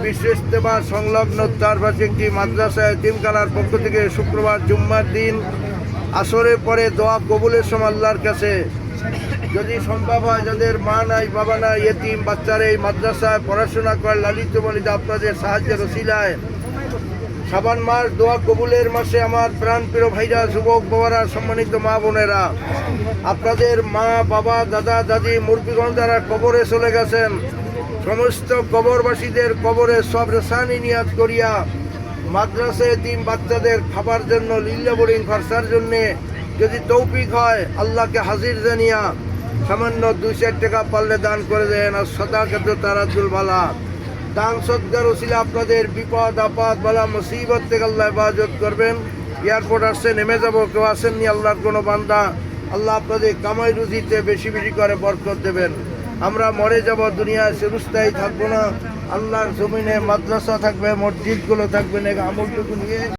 বিশ্ব ইজতেমা সংলগ্ন তার পাশে একটি মাদ্রাসা এতিমখানার পক্ষ থেকে শুক্রবার জুম্মার দিন আসরের পরে দোয়া কবুলের সময় আল্লাহর কাছে যদি সম্ভব হয়, যাদের মা নাই বাবা নাই, এতিম বাচ্চারা এই মাদ্রাসায় পড়াশোনা করে লালিত পালিত, আপনাদের সাহায্যের ওসিলায় শাবান মাস দোয়া কবুলের মাসে আমার প্রাণ প্রিয় ভাইরা, যুবক বাবারা, সম্মানিত মা বোনেরা, আপনাদের মা বাবা দাদা দাদি মুরব্বিগণ যারা কবরে চলে গেছেন, সমস্ত কবরবাসীদের কবরে সব রেসানি নিয়াত করিয়া মাদ্রাসায় এতিম বাচ্চাদের খাবার জন্য, লিল্লা বোর্ডিং খরচার জন্যে যদি তৌফিক হয়, আল্লাহকে হাজির জানিয়া সামান্য 2-4 টাকা পারলে দান করে দেন। আর সদাকাত তারাজুল বালা, দান সদকার ওসিলা আপনাদের বিপদ আপদ বালা মুসিবত থেকে আল্লাহ হেফাজত করবেন। এয়ারপোর্ট আসছে, নেমে যাবো, কেউ আসেননি আল্লাহর কোনো বান্দা, আল্লাহ আপনাদের কামাই রুজিতে বেশি বেশি করে বরকত দেবেন। আমরা মরে যাব, দুনিয়ায় চিরস্থায়ী থাকবো না। আল্লাহর জমিনে মাদ্রাসা থাকবে, মসজিদগুলো থাকবে, আমলটুকু নিয়ে